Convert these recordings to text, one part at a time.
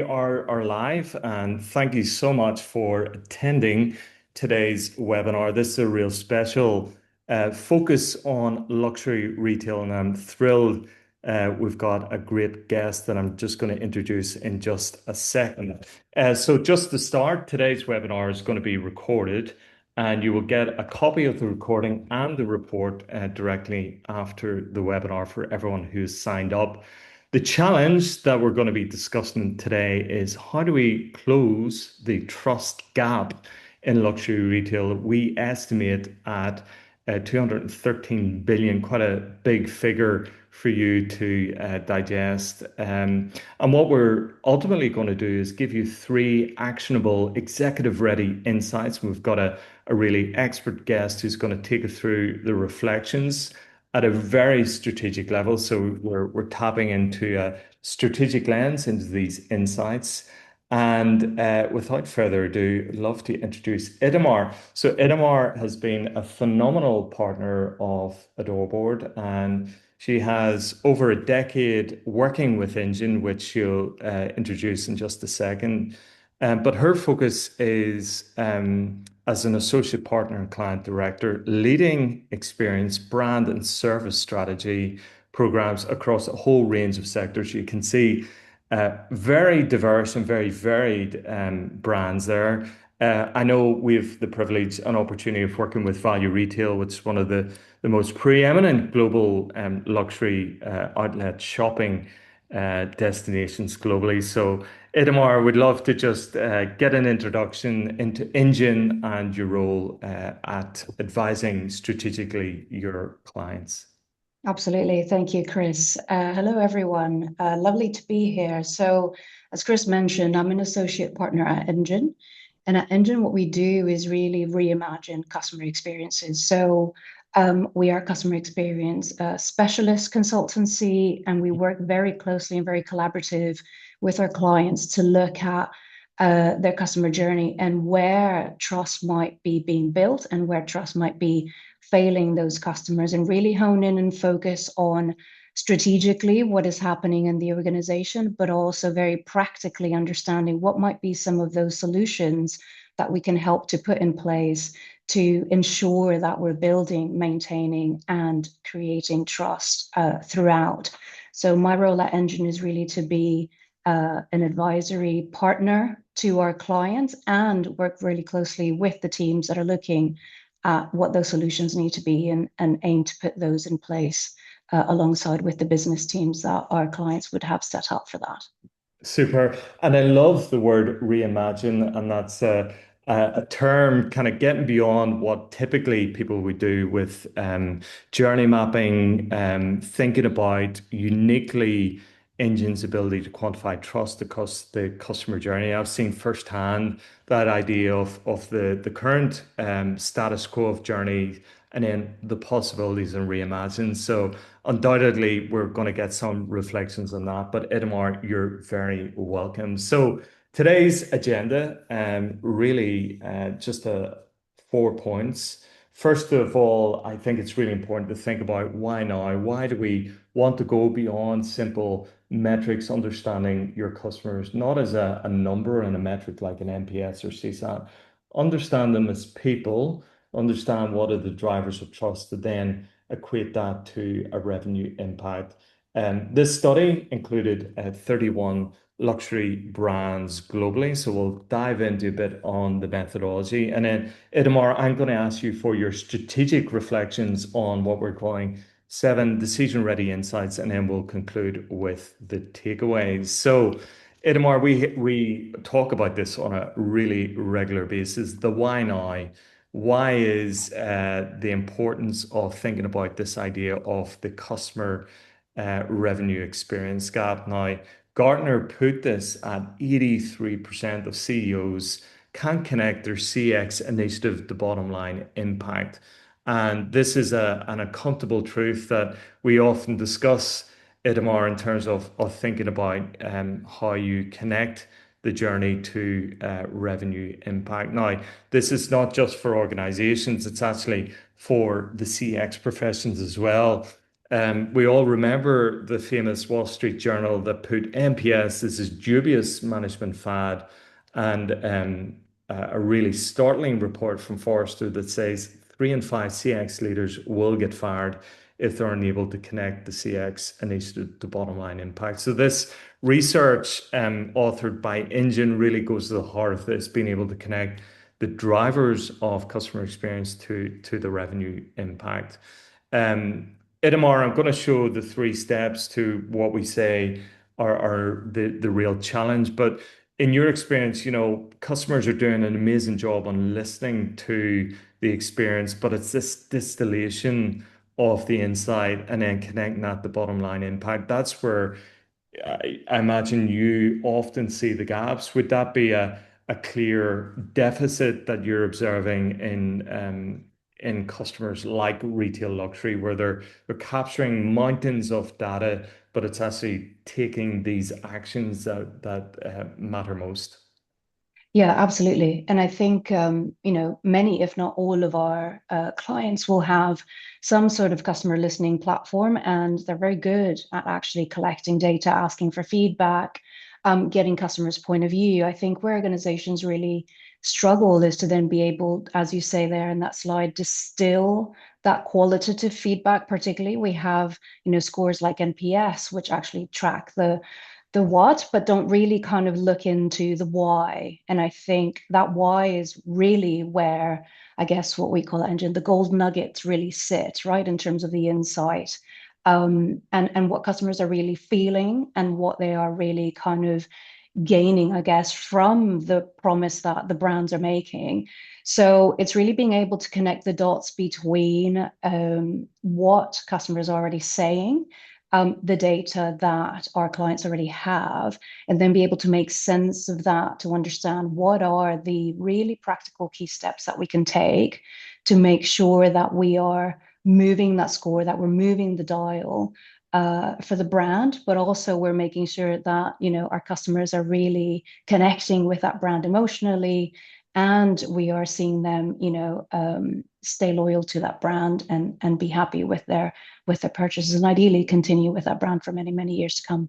are live, and thank you so much for attending today's webinar. This is a real special focus on luxury retail, and I'm thrilled we've got a great guest that I'm just going to introduce in just a second. So just to start, today's webinar is going to be recorded, and you will get a copy of the recording and the report directly after the webinar for everyone who's signed up. The challenge that we're going to be discussing today is how do we close the trust gap in luxury retail? We estimate at 213 billion, quite a big figure for you to digest. And what we're ultimately going to do is give you three actionable executive ready insights. We've got a really expert guest who's going to take us through the reflections at a very strategic level. So we're tapping into a strategic lens into these insights. And without further ado, I'd love to introduce Itamar. So Itamar has been a phenomenal partner of Adoreboard, and she has over a decade working with Engine, which she'll introduce in just a second. But her focus is as an associate partner and client director, leading experience, brand, and service strategy programs across a whole range of sectors. You can see very diverse and very varied brands there. I know we have the privilege and opportunity of working with Value Retail, which is one of the most preeminent global luxury outlet shopping destinations globally. So, Itamar, would love to just get an introduction into Engine and your role at advising strategically your clients. Absolutely. Thank you, Chris. Hello, everyone. Lovely to be here. So, as Chris mentioned, I'm an associate partner at Engine. And at Engine, what we do is really reimagine customer experiences. So, we are customer experience specialist consultancy, and we work very closely and very collaborative with our clients to look at their customer journey and where trust might be being built and where trust might be failing those customers, and really hone in and focus on strategically what is happening in the organization, but also very practically understanding what might be some of those solutions that we can help to put in place to ensure that we're building, maintaining, and creating trust throughout. So my role at Engine is really to be an advisory partner to our clients and work really closely with the teams that are looking at what those solutions need to be, and aim to put those in place alongside with the business teams that our clients would have set up for that. Super. And I love the word reimagine, and that's a term kind of getting beyond what typically people would do with journey mapping, thinking about uniquely Engine's ability to quantify trust across the customer journey. I've seen firsthand that idea of the current status quo of journey and then the possibilities and reimagine. So undoubtedly, we're going to get some reflections on that. But Itamar, you're very welcome. So today's agenda, really just 4 points. First of all, I think it's really important to think about why now? Why do we want to go beyond simple metrics, understanding your customers, not as a number and a metric like an NPS or CSAT, understand them as people, understand what are the drivers of trust to then equate that to a revenue impact. This study included 31 luxury brands globally. So we'll dive into a bit on the methodology. And then, Itamar, I'm going to ask you for your strategic reflections on what we're calling 7 decision-ready insights, and then we'll conclude with the takeaways. So, Itamar, we talk about this on a really regular basis. The why now? Why is the importance of thinking about this idea of the customer revenue experience gap? Now, Gartner put this at 83% of CEOs can't connect their CX initiative to bottom line impact. And this is an uncomfortable truth that we often discuss, Itamar, in terms of thinking about how you connect the journey to revenue impact. Now, this is not just for organizations, it's actually for the CX professions as well. We all remember the famous Wall Street Journal that put NPS as this dubious management fad, and a really startling report from Forrester that says 3 in 5 CX leaders will get fired if they're unable to connect the CX initiative to bottom line impact. So this research, authored by Engine, really goes to the heart of this, being able to connect the drivers of customer experience to the revenue impact. Um, Itamar, I'm going to show the 3 steps to what we say are the real challenge. But in your experience, customers are doing an amazing job on listening to the experience, but it's this distillation of the insight and then connecting that to bottom line impact. That's where I imagine you often see the gaps. Would that be a clear deficit that you're observing in customers like retail luxury, where they're capturing mountains of data, but it's actually taking these actions that matter most? Yeah, absolutely. And I think, many, if not all of our clients will have some sort of customer listening platform, and they're very good at actually collecting data, asking for feedback, getting customers' point of view. I think where organizations really struggle is to then be able, as you say there in that slide, distill that qualitative feedback. Particularly, we have, scores like NPS, which actually track the what, but don't really kind of look into the why. And I think that why is really where, I guess, what we call Engine, the gold nuggets really sit, right, in terms of the insight, and what customers are really feeling and what they are really kind of gaining, I guess, from the promise that the brands are making. So it's really being able to connect the dots between what customers are already saying, the data that our clients already have, and then be able to make sense of that to understand what are the really practical key steps that we can take to make sure that we are moving that score, that we're moving the dial for the brand, but also we're making sure that our customers are really connecting with that brand emotionally, and we are seeing them stay loyal to that brand and be happy with their purchases, and ideally continue with that brand for many, many years to come.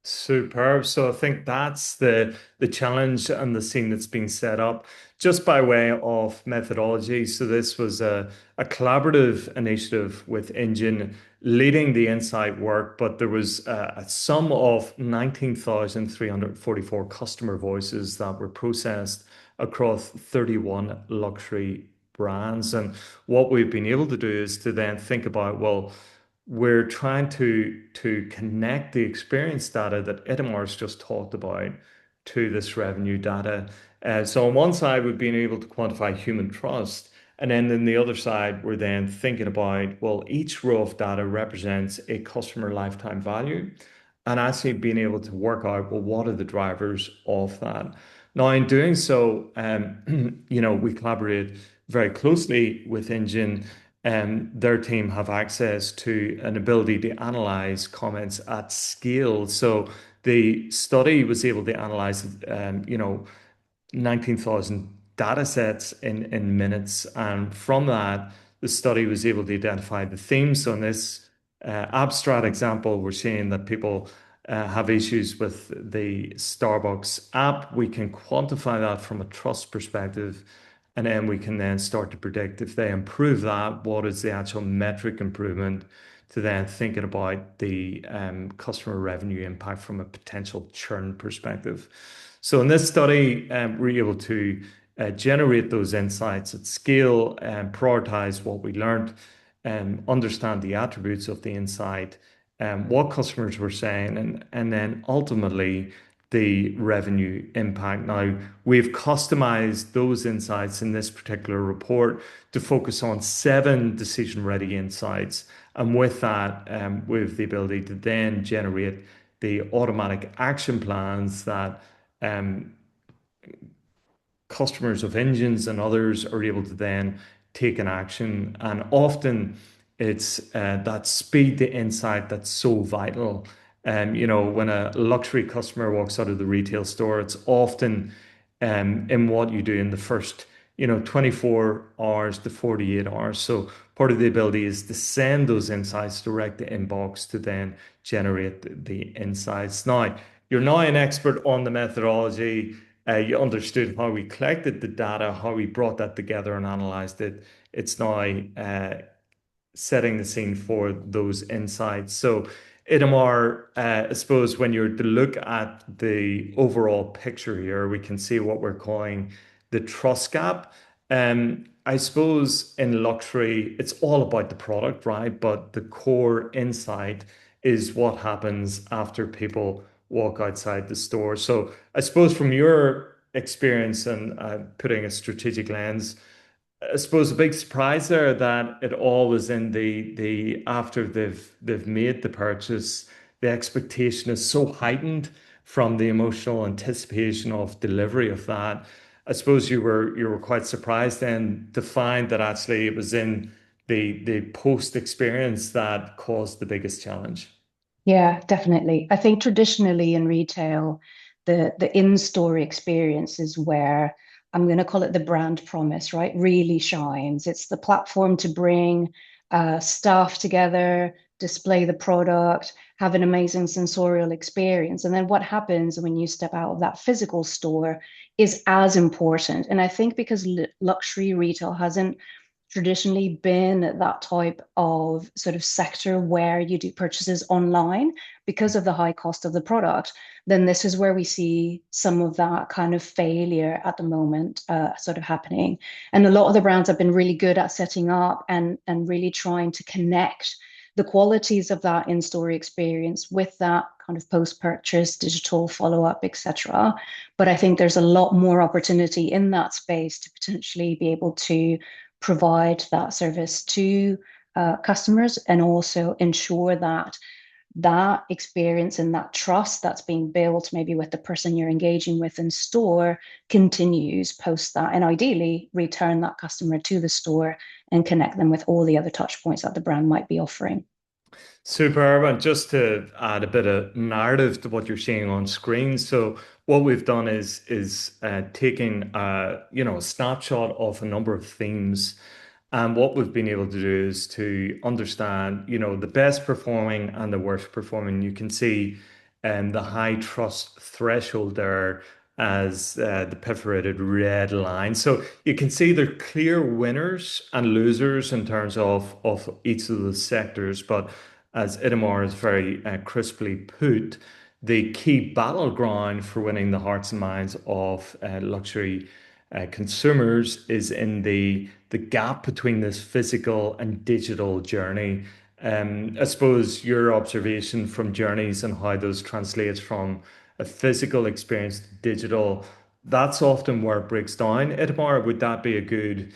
Superb. So I think that's the challenge and the scene that's being set up just by way of methodology. So this was a collaborative initiative with Engine leading the insight work, but there was a sum of 19,344 customer voices that were processed across 31 luxury brands. And what we've been able to do is to then think about, well, we're trying to connect the experience data that Itamar's just talked about to this revenue data. So on one side, we've been able to quantify human trust. And then on the other side, we're then thinking about, well, each row of data represents a customer lifetime value, and actually being able to work out, well, what are the drivers of that? Now, in doing so, we collaborate very closely with Engine. Their team have access to an ability to analyze comments at scale. So the study was able to analyze, 19,000 data sets in minutes. And from that, the study was able to identify the themes. So in this abstract example, we're seeing that people have issues with the Starbucks app. We can quantify that from a trust perspective, and then we can then start to predict if they improve that, what is the actual metric improvement, to then thinking about the customer revenue impact from a potential churn perspective. So in this study, we're able to generate those insights at scale and prioritize what we learned, understand the attributes of the insight, what customers were saying, and then ultimately the revenue impact. Now, we've customized those insights in this particular report to focus on 7 decision-ready insights. And with that, we have the ability to then generate the automatic action plans that customers of Engines and others are able to then take an action. And often it's that speed to insight that's so vital. When a luxury customer walks out of the retail store, it's often in what you do in the first 24 hours to 48 hours. So part of the ability is to send those insights direct to inbox to then generate the insights. Now, you're now an expert on the methodology. You understood how we collected the data, how we brought that together and analyzed it. It's now setting the scene for those insights. So, Itamar, I suppose when you're to look at the overall picture here, we can see what we're calling the trust gap. I suppose in luxury, it's all about the product, right? But the core insight is what happens after people walk outside the store. So, I suppose from your experience and putting a strategic lens, I suppose a big surprise there that it all was in the after they've made the purchase, the expectation is so heightened from the emotional anticipation of delivery of that. I suppose you were quite surprised then to find that actually it was in the post experience that caused the biggest challenge. Yeah, definitely. I think traditionally in retail, the in-store experience is where I'm going to call it the brand promise, right? Really shines. It's the platform to bring staff together, display the product, have an amazing sensorial experience. And then what happens when you step out of that physical store is as important. And I think because luxury retail hasn't traditionally been that type of sort of sector where you do purchases online because of the high cost of the product, then this is where we see some of that kind of failure at the moment sort of happening. And a lot of the brands have been really good at setting up and really trying to connect the qualities of that in-store experience with that kind of post-purchase digital follow-up, etc. But I think there's a lot more opportunity in that space to potentially be able to provide that service to customers and also ensure that that experience and that trust that's being built maybe with the person you're engaging with in store continues post that, and ideally return that customer to the store and connect them with all the other touch points that the brand might be offering. Superb. And just to add a bit of narrative to what you're seeing on screen. So what we've done is taking a snapshot of a number of themes. And what we've been able to do is to understand, the best performing and the worst performing. You can see the high trust threshold there as the perforated red line. So you can see there are clear winners and losers in terms of each of the sectors. But as Itamar has very crisply put, the key battleground for winning the hearts and minds of luxury consumers is in the gap between this physical and digital journey. I suppose your observation from journeys and how those translates from a physical experience to digital, that's often where it breaks down. Itamar, would that be a good,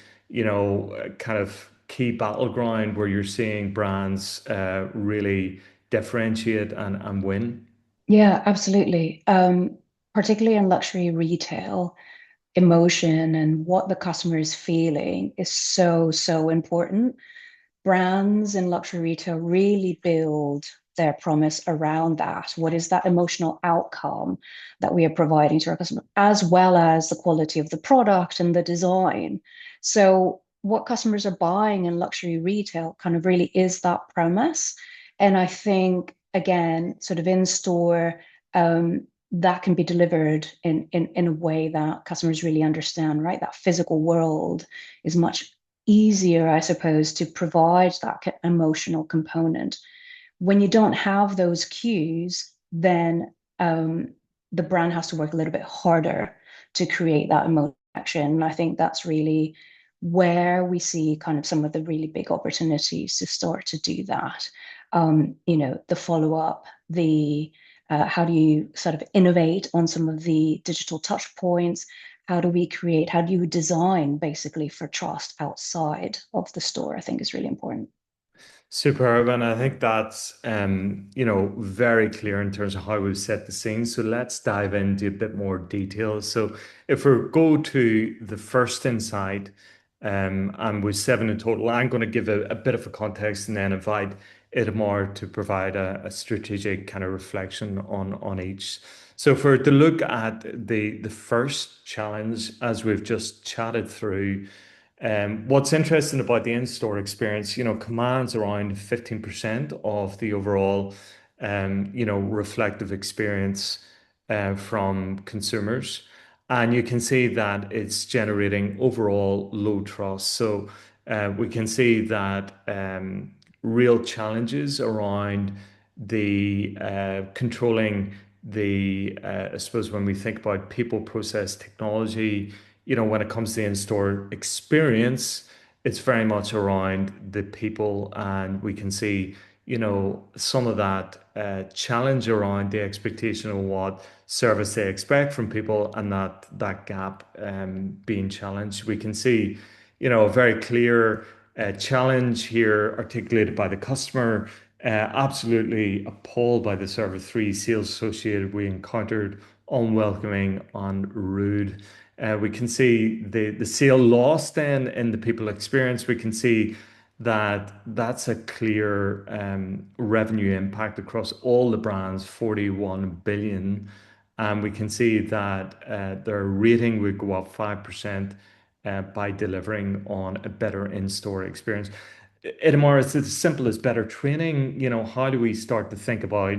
kind of key battleground where you're seeing brands really differentiate and win? Yeah, absolutely. Particularly in luxury retail, emotion and what the customer is feeling is so, so important. Brands in luxury retail really build their promise around that. What is that emotional outcome that we are providing to our customer, as well as the quality of the product and the design? So, what customers are buying in luxury retail kind of really is that premise. And I think, again, sort of in store, that can be delivered in a way that customers really understand, right? That physical world is much easier, I suppose, to provide that emotional component. When you don't have those cues, then the brand has to work a little bit harder to create that emotional action. And I think that's really where we see kind of some of the really big opportunities to start to do that. The follow up, the how do you sort of innovate on some of the digital touch points? How do you design basically for trust outside of the store? I think is really important. Superb, and I think that's very clear in terms of how we've set the scene. So let's dive into a bit more detail. So if we go to the first insight, and with seven in total, I'm going to give a bit of a context and then invite Itamar to provide a strategic kind of reflection on each. So for to look at the first challenge, as we've just chatted through, what's interesting about the in-store experience, commands around 15% of the overall, reflective experience from consumers. And you can see that it's generating overall low trust. So we can see that real challenges around the controlling I suppose when we think about people, process, technology, when it comes to the in-store experience, it's very much around the people, and we can see, some of that challenge around the expectation of what service they expect from people, and that gap being challenged. We can see, a very clear challenge here articulated by the customer. Absolutely appalled by the Server 3 sales associated. We encountered unwelcoming and rude. We can see the sale loss then in the people experience. We can see that that's a clear revenue impact across all the brands, 41 billion. And we can see that their rating would go up 5% by delivering on a better in-store experience. Itamar, it's as simple as better training. How do we start to think about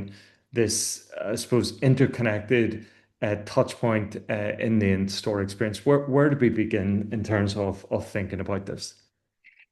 this, I suppose, interconnected touch point in the in-store experience? Where do we begin in terms of thinking about this?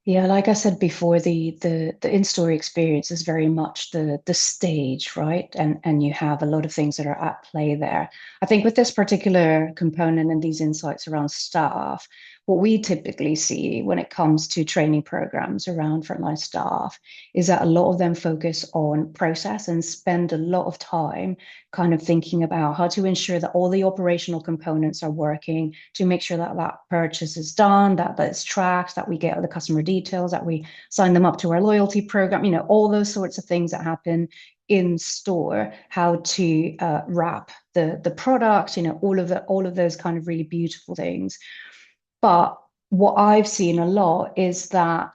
Yeah, like I said before, the in-store experience is very much the stage, right? And you have a lot of things that are at play there. I think with this particular component and these insights around staff, what we typically see when it comes to training programs around frontline staff is that a lot of them focus on process and spend a lot of time kind of thinking about how to ensure that all the operational components are working, to make sure that that purchase is done, that it's tracked, that we get the customer details, that we sign them up to our loyalty program, all those sorts of things that happen in store, how to wrap the product, all of those kind of really beautiful things. But what I've seen a lot is that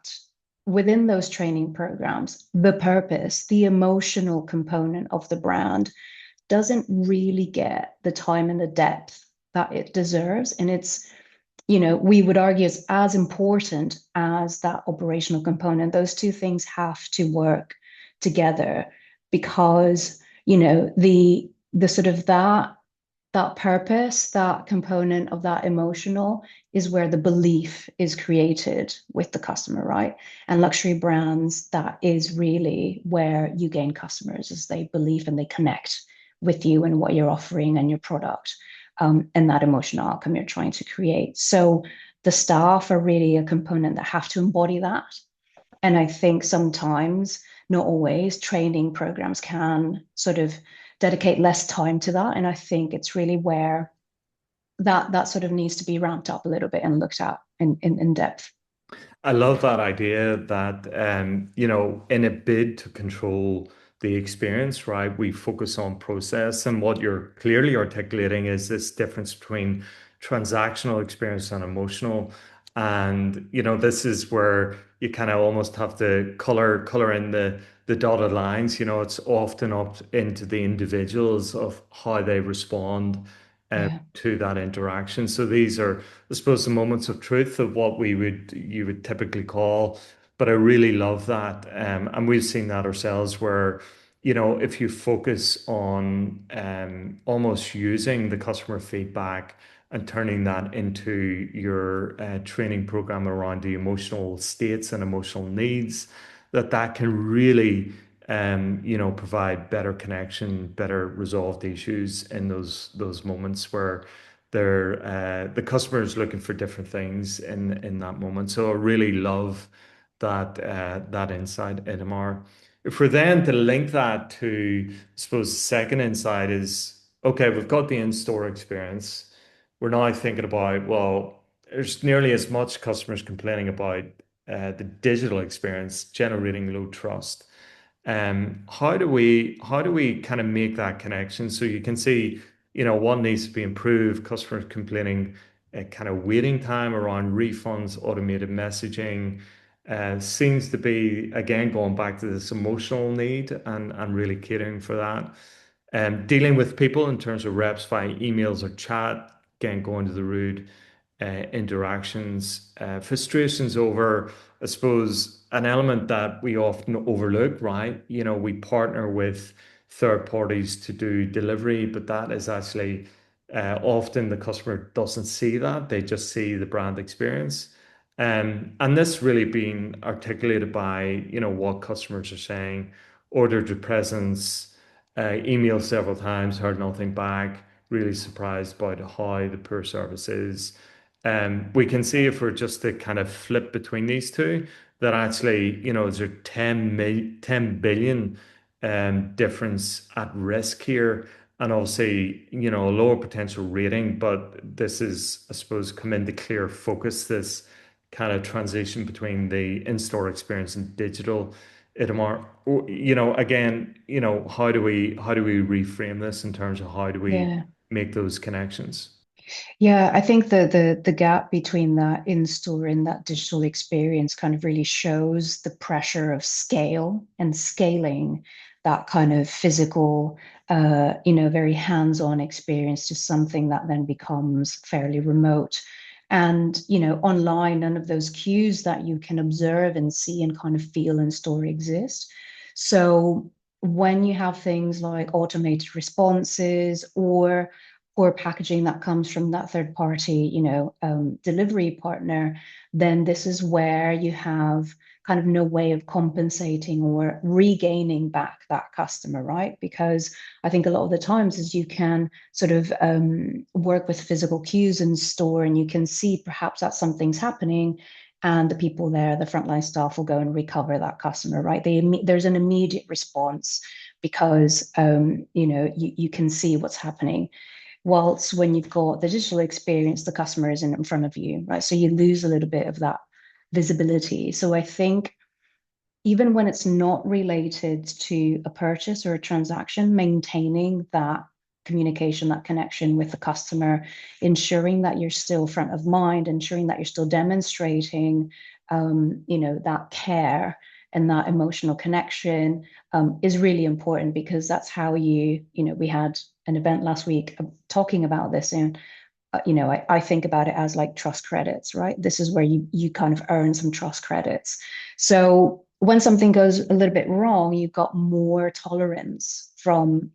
within those training programs, the purpose, the emotional component of the brand doesn't really get the time and the depth that it deserves. And we would argue it's as important as that operational component. Those two things have to work together because, the sort of that purpose, that component of that emotional is where the belief is created with the customer, right? And luxury brands, that is really where you gain customers, as they believe and they connect with you and what you're offering and your product, and that emotional outcome you're trying to create. So the staff are really a component that have to embody that. And I think sometimes, not always, training programs can sort of dedicate less time to that. And I think it's really where that sort of needs to be ramped up a little bit and looked at in depth. I love that idea that, in a bid to control the experience, right, we focus on process. And what you're clearly articulating is this difference between transactional experience and emotional. And, this is where you kind of almost have to color in the dotted lines. It's often up into the individuals of how they respond Yeah. to that interaction. So these are, I suppose, the moments of truth of what you would typically call. But I really love that, and we've seen that ourselves, where if you focus on almost using the customer feedback and turning that into your training program around the emotional states and emotional needs, that can really provide better connection, better resolved issues in those moments where the customer is looking for different things in that moment. So I really love that insight, Edamar. If we're then to link that to, I suppose, the second insight is, okay, we've got the in-store experience. We're now thinking about, well, there's nearly as much customers complaining about the digital experience generating low trust. How do we kind of make that connection so you can see, what needs to be improved, customers complaining, kind of waiting time around refunds, automated messaging, seems to be again going back to this emotional need and really catering for that. Dealing with people in terms of reps via emails or chat, again, going to the rude interactions, frustrations over, I suppose, an element that we often overlook, right? We partner with third parties to do delivery, but that is actually often the customer doesn't see that. They just see the brand experience. And this really being articulated by, what customers are saying, ordered to presence, emailed several times, heard nothing back, really surprised by how the poor service is. We can see if we're just to kind of flip between these two, that actually, there's a 10 billion difference at risk here. And obviously, a lower potential rating, but this is, I suppose, come into clear focus, this kind of transition between the in-store experience and digital. Itamar, again, how do we reframe this in terms of how do we Yeah. make those connections? Yeah, I think the gap between that in-store and that digital experience kind of really shows the pressure of scale and scaling that kind of physical, very hands-on experience to something that then becomes fairly remote. And, online, none of those cues that you can observe and see and kind of feel in store exist. So when you have things like automated responses or packaging that comes from that third party, delivery partner, then this is where you have kind of no way of compensating or regaining back that customer, right? Because I think a lot of the times is you can sort of work with physical cues in store and you can see perhaps that something's happening and the people there, the frontline staff will go and recover that customer, right? There's an immediate response because, you can see what's happening. Whilst when you've got the digital experience, the customer isn't in front of you, right? So you lose a little bit of that visibility. So I think even when it's not related to a purchase or a transaction, maintaining that communication, that connection with the customer, ensuring that you're still front of mind, ensuring that you're still demonstrating, that care and that emotional connection is really important because that's how we had an event last week talking about this and I think about it as like trust credits, right? This is where you kind of earn some trust credits. So when something goes a little bit wrong, you've got more tolerance from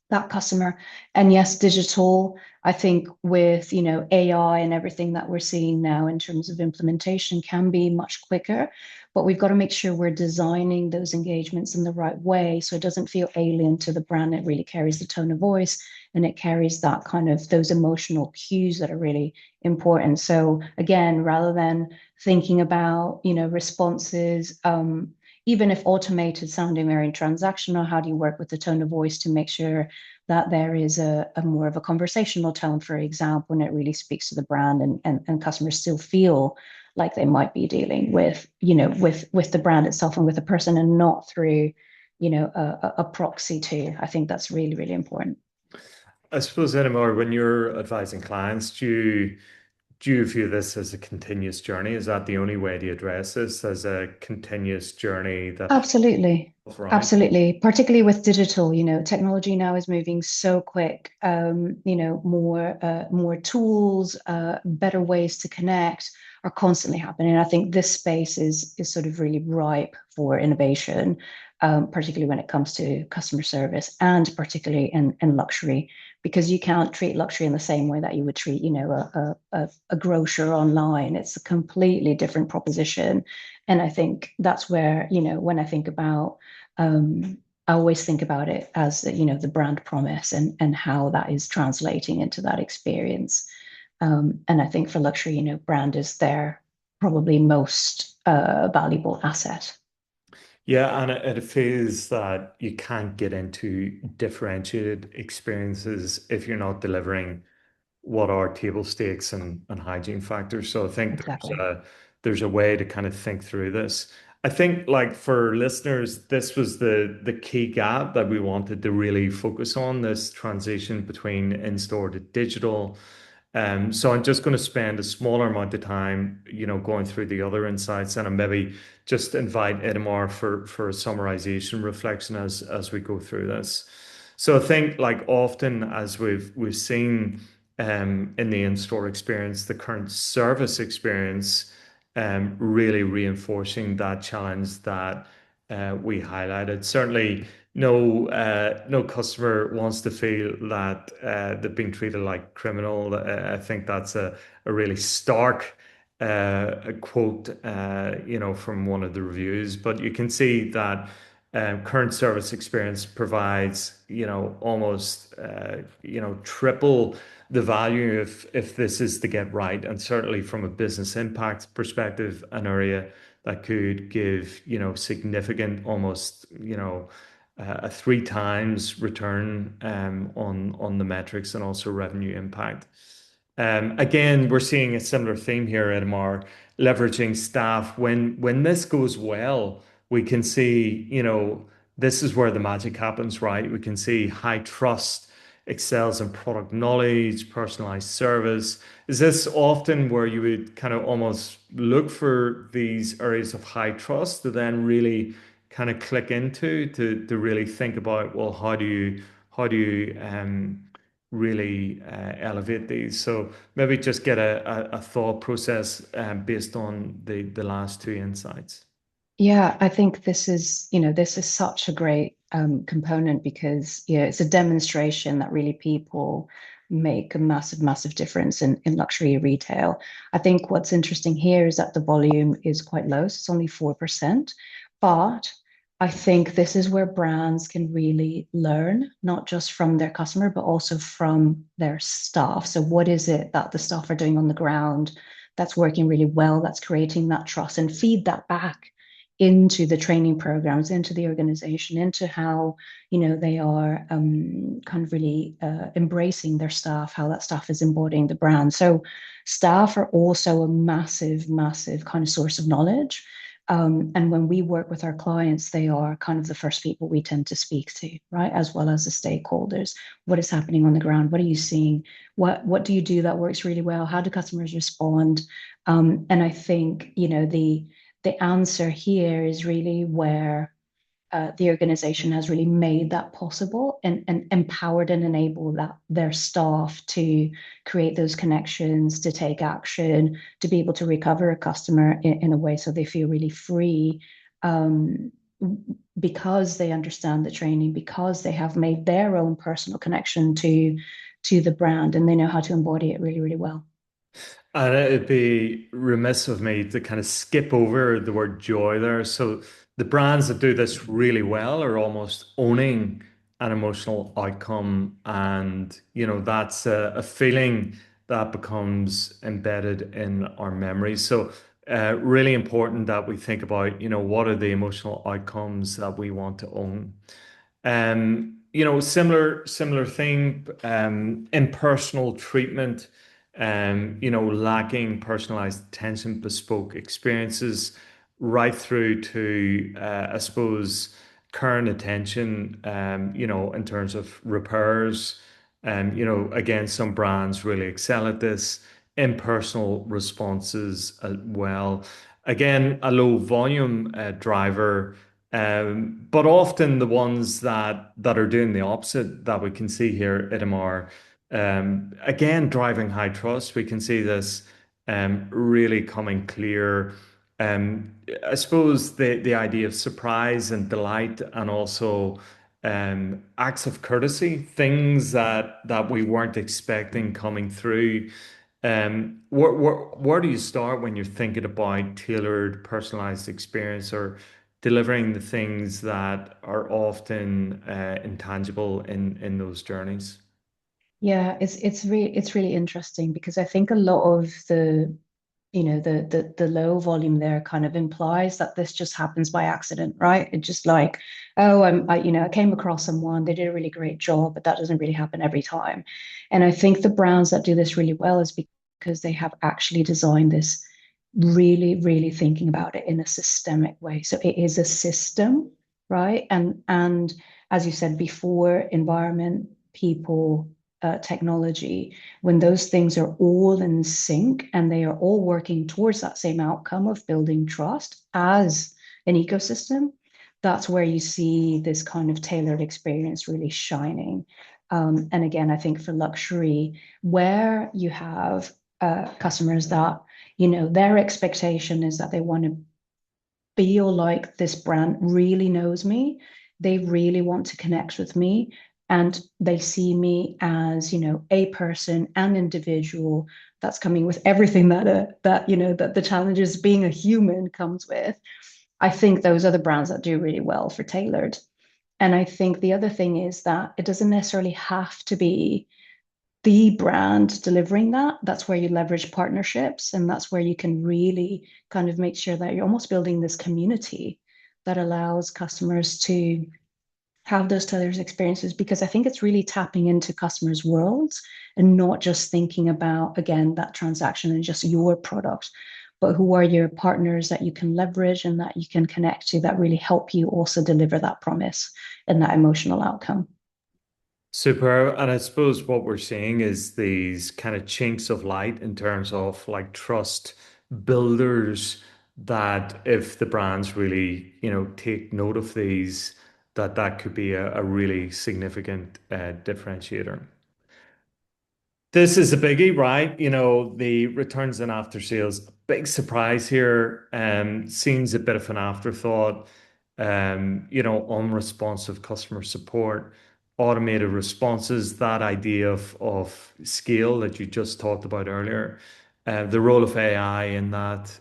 that customer. And yes, digital, I think with, AI and everything that we're seeing now in terms of implementation can be much quicker, but we've got to make sure we're designing those engagements in the right way so it doesn't feel alien to the brand. It really carries the tone of voice and it carries that kind of those emotional cues that are really important. So again, rather than thinking about, responses, even if automated sounding very transactional, how do you work with the tone of voice to make sure that there is a more of a conversational tone, for example, and it really speaks to the brand and customers still feel like they might be dealing with, with the brand itself and with the person and not through, a proxy too. I think that's really, really important. I suppose anymore when you're advising clients, do you view this as a continuous journey? Is that the only way to address this as a continuous journey that Absolutely. right? Absolutely. Particularly with digital, technology now is moving so quick. More tools, better ways to connect are constantly happening. I think this space is sort of really ripe for innovation, particularly when it comes to customer service and particularly in luxury, because you can't treat luxury in the same way that you would treat, a grocer online. It's a completely different proposition. And I think that's where, when I think about, I always think about it as, the brand promise and how that is translating into that experience. And I think for luxury, brand is their probably most valuable asset. Yeah, and it feels that you can't get into differentiated experiences if you're not delivering what are table stakes and hygiene factors. So I think Exactly. there's a way to kind of think through this. I think like for listeners, this was the key gap that we wanted to really focus on, this transition between in-store to digital. So I'm just going to spend a smaller amount of time, going through the other insights and maybe just invite Edamar for a summarization reflection as we go through this. So I think like often as we've seen in the in-store experience, the current service experience really reinforcing that challenge that we highlighted. Certainly, no customer wants to feel that they're being treated like criminal. I think that's a really stark a quote, from one of the reviews. But you can see that current service experience provides, almost, triple the value if this is to get right. And certainly from a business impact perspective, an area that could give, significant, almost, a three times return on the metrics and also revenue impact. Again, we're seeing a similar theme here at MR, leveraging staff. When this goes well, we can see, this is where the magic happens, right? We can see high trust excels in product knowledge, personalized service. Is this often where you would kind of almost look for these areas of high trust to then really kind of click into to really think about, well, how do you really elevate these? So maybe just get a thought process based on the last two insights. Yeah, I think this is such a great component because it's a demonstration that really people make a massive, massive difference in luxury retail. I think what's interesting here is that the volume is quite low, so it's only 4%. But I think this is where brands can really learn, not just from their customer, but also from their staff. So what is it that the staff are doing on the ground that's working really well, that's creating that trust, and feed that back into the training programs, into the organization, into how they are kind of really embracing their staff, how that staff is embodying the brand. So staff are also a massive, massive kind of source of knowledge. And when we work with our clients, they are kind of the first people we tend to speak to, right? As well as the stakeholders. What is happening on the ground? What are you seeing? What do you do that works really well? How do customers respond? And I think, the answer here is really where the organization has really made that possible and empowered and enabled their staff to create those connections, to take action, to be able to recover a customer in a way so they feel really free, because they understand the training, because they have made their own personal connection to the brand and they know how to embody it really, really well. And it'd be remiss of me to kind of skip over the word joy there. So the brands that do this really well are almost owning an emotional outcome, and that's a feeling that becomes embedded in our memories. So really important that we think about, what are the emotional outcomes that we want to own. Similar thing, impersonal treatment, lacking personalized attention, bespoke experiences, right through to, I suppose, current attention, in terms of repairs. Again, some brands really excel at this. Impersonal responses as well. Again, a low volume driver, but often the ones that are doing the opposite that we can see here at MR. Again, driving high trust, we can see this really coming clear. I suppose the idea of surprise and delight, and also acts of courtesy, things that we weren't expecting coming through. Where do you start when you're thinking about tailored, personalized experience, or delivering the things that are often intangible in those journeys? Yeah, it's really interesting because I think a lot of the low volume there kind of implies that this just happens by accident, right? It's just like, oh, I came across someone, they did a really great job, but that doesn't really happen every time. And I think the brands that do this really well is because they have actually designed this really, really thinking about it in a systemic way. So it is a system, right? And as you said before, environment, people, technology, when those things are all in sync and they are all working towards that same outcome of building trust as an ecosystem, that's where you see this kind of tailored experience really shining. And again, I think for luxury, where you have customers that, their expectation is that they want to feel like this brand really knows me. They really want to connect with me. And they see me as, a person, an individual that's coming with everything that the challenges being a human comes with. I think those are the brands that do really well for tailored. And I think the other thing is that it doesn't necessarily have to be the brand delivering that. That's where you leverage partnerships, and that's where you can really kind of make sure that you're almost building this community that allows customers to have those tailored experiences, because I think it's really tapping into customers' worlds and not just thinking about, again, that transaction and just your product, but who are your partners that you can leverage and that you can connect to that really help you also deliver that promise and that emotional outcome. Super. And I suppose what we're seeing is these kind of chinks of light in terms of like trust builders that if the brands really, take note of these, that could be a really significant differentiator. This is a biggie, right? The returns and after sales, big surprise here. Seems a bit of an afterthought. Unresponsive customer support, automated responses, that idea of scale that you just talked about earlier, the role of AI in that.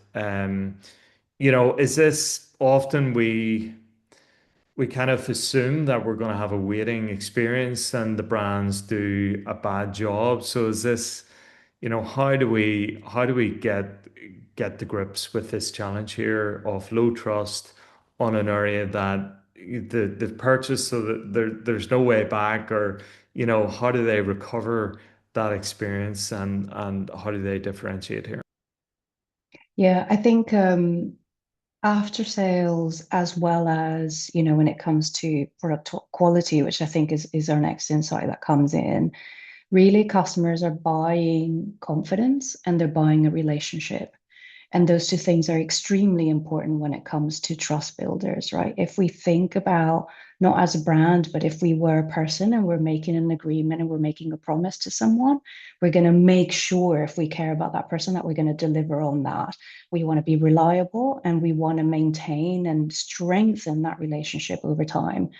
Is this often we kind of assume that we're going to have a waiting experience and the brands do a bad job. So is this, how do we get to grips with this challenge here of low trust on an area that they've purchased so that there's no way back, or how do they recover that experience, and how do they differentiate here? Yeah, I think after sales, as well as, when it comes to product quality, which I think is our next insight that comes in, really customers are buying confidence and they're buying a relationship. And those two things are extremely important when it comes to trust builders, right? If we think about not as a brand, but if we were a person and we're making an agreement and we're making a promise to someone, we're going to make sure, if we care about that person, that we're going to deliver on that. We want to be reliable and we want to maintain and strengthen that relationship over time.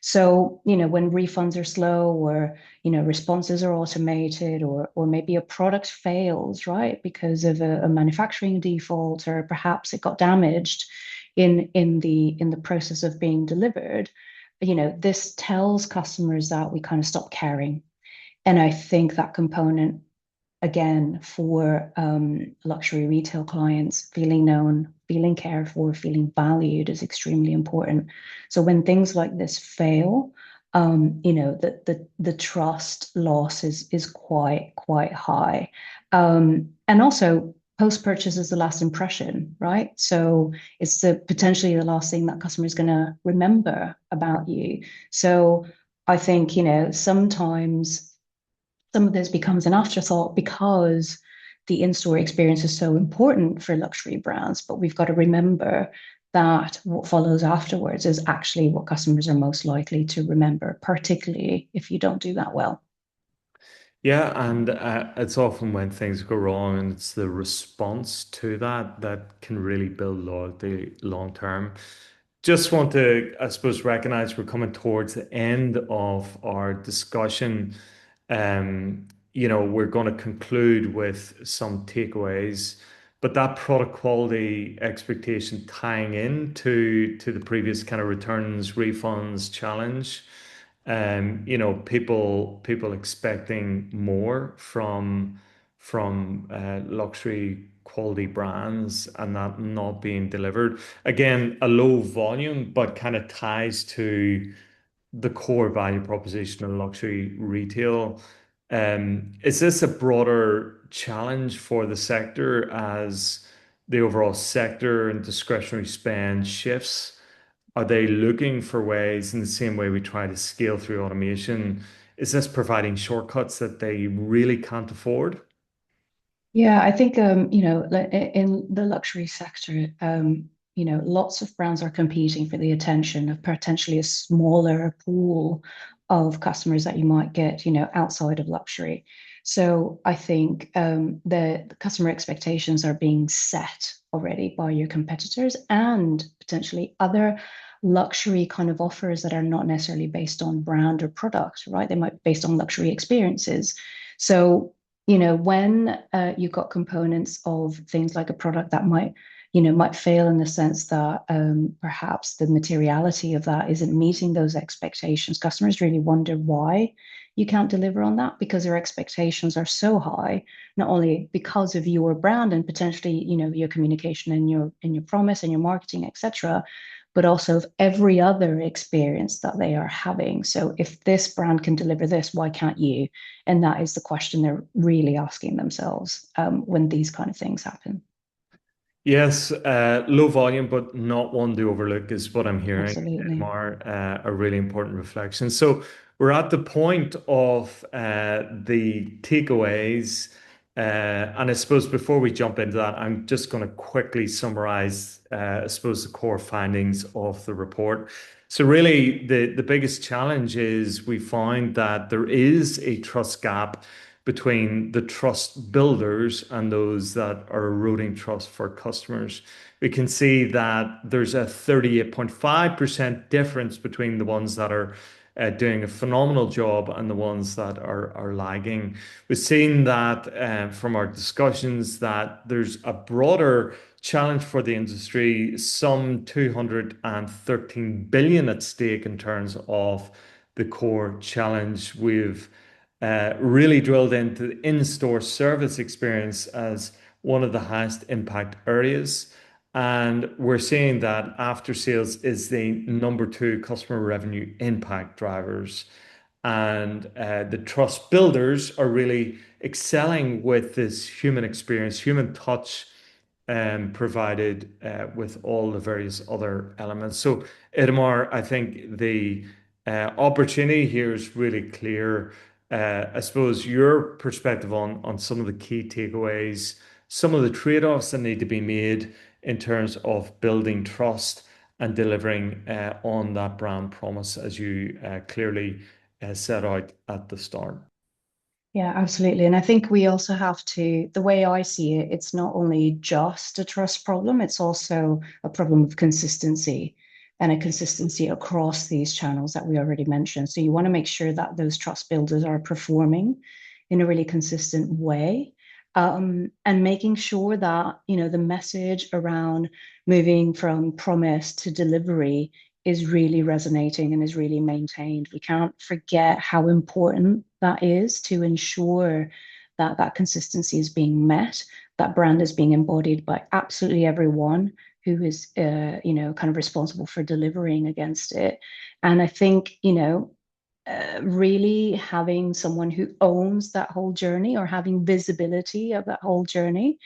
So, when refunds are slow, or responses are automated, or maybe a product fails, right, because of a manufacturing default, or perhaps it got damaged in the process of being delivered, this tells customers that we kind of stop caring. And I think that component, again, for luxury retail clients, feeling known, feeling cared for, feeling valued is extremely important. So when things like this fail, the trust loss is quite high. And also post-purchase is the last impression, right? So it's potentially the last thing that customer is going to remember about you. So I think, sometimes some of this becomes an afterthought because the in-store experience is so important for luxury brands, but we've got to remember that what follows afterwards is actually what customers are most likely to remember, particularly if you don't do that well. Yeah, and it's often when things go wrong and it's the response to that that can really build loyalty long term. Just want to, I suppose, recognize we're coming towards the end of our discussion. We're going to conclude with some takeaways, but that product quality expectation tying in to the previous kind of returns, refunds challenge. People expecting more from luxury quality brands and that not being delivered. Again, a low volume, but kind of ties to the core value proposition of luxury retail. Is this a broader challenge for the sector as the overall sector and discretionary spend shifts? Are they looking for ways in the same way we try to scale through automation? Is this providing shortcuts that they really can't afford? Yeah, I think in the luxury sector, lots of brands are competing for the attention of potentially a smaller pool of customers that you might get, outside of luxury. So I think the customer expectations are being set already by your competitors and potentially other luxury kind of offers that are not necessarily based on brand or product, right? They might be based on luxury experiences. So, when you've got components of things like a product that might fail in the sense that perhaps the materiality of that isn't meeting those expectations. Customers really wonder why you can't deliver on that because their expectations are so high, not only because of your brand and potentially, your communication and your promise and your marketing, etc., but also of every other experience that they are having. So if this brand can deliver this, why can't you? And that is the question they're really asking themselves when these kind of things happen. Yes, low volume, but not one to overlook is what I'm hearing, Absolutely. Mar, a really important reflection. So we're at the point of the takeaways. And I suppose before we jump into that, I'm just going to quickly summarize, I suppose, the core findings of the report. So really, the biggest challenge is we find that there is a trust gap between the trust builders and those that are eroding trust for customers. We can see that there's a 38.5% difference between the ones that are doing a phenomenal job and the ones that are lagging. We've seen that from our discussions that there's a broader challenge for the industry, some 213 billion at stake in terms of the core challenge. We've really drilled into the in-store service experience as one of the highest impact areas. And we're seeing that after sales is the number two customer revenue impact drivers. And the trust builders are really excelling with this human experience, human touch, provided with all the various other elements. So, Idamar, I think the opportunity here is really clear. I suppose your perspective on some of the key takeaways, some of the trade-offs that need to be made in terms of building trust and delivering on that brand promise as you clearly set out at the start. Yeah, absolutely. And I think we also have to, the way I see it, it's not only just a trust problem, it's also a problem of consistency and a consistency across these channels that we already mentioned. So you want to make sure that those trust builders are performing in a really consistent way. And making sure that, the message around moving from promise to delivery is really resonating and is really maintained. We can't forget how important that is to ensure that that consistency is being met, that brand is being embodied by absolutely everyone who is, kind of responsible for delivering against it. And I think, really having someone who owns that whole journey or having visibility of that whole journey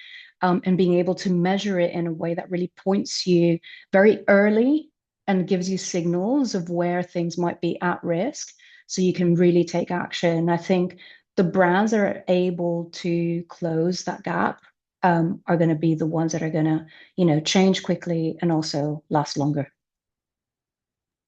and being able to measure it in a way that really points you very early and gives you signals of where things might be at risk so you can really take action. I think the brands that are able to close that gap are going to be the ones that are going to, change quickly and also last longer.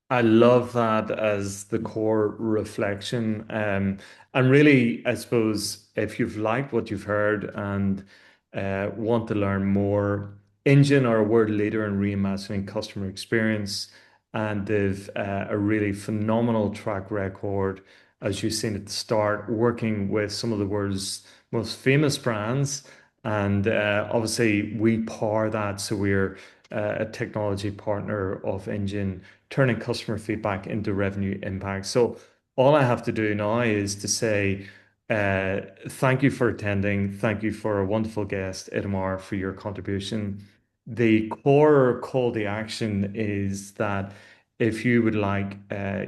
I love that as the core reflection. And really, I suppose if you've liked what you've heard and want to learn more, Engine are a world leader in reimagining customer experience, and they've a really phenomenal track record, as you've seen at the start, working with some of the world's most famous brands. And obviously, we power that, so we're a technology partner of Engine turning customer feedback into revenue impact. So all I have to do now is to say thank you for attending. Thank you for a wonderful guest, Idamar, for your contribution. The core call to action is that if you would like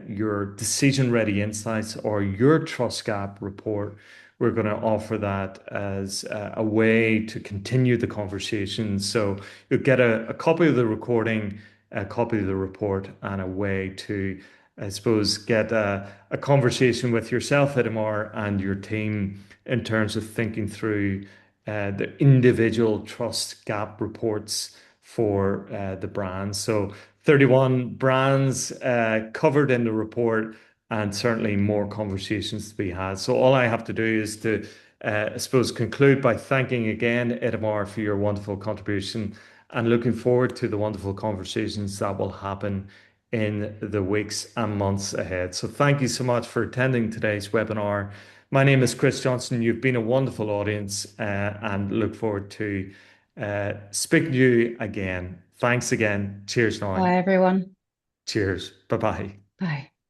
your decision ready insights or your trust gap report, we're going to offer that as a way to continue the conversation. So you'll get a copy of the recording, a copy of the report, and a way to, I suppose, get a conversation with yourself, Idamar, and your team in terms of thinking through the individual trust gap reports for the brands. So 31 brands covered in the report, and certainly more conversations to be had. So all I have to do is to, I suppose, conclude by thanking again Itamar for your wonderful contribution and looking forward to the wonderful conversations that will happen in the weeks and months ahead. So thank you so much for attending today's webinar. My name is Chris Johnson. You've been a wonderful audience and look forward to speaking to you again. Thanks again. Cheers now. Bye, everyone. Cheers. Bye bye. Bye.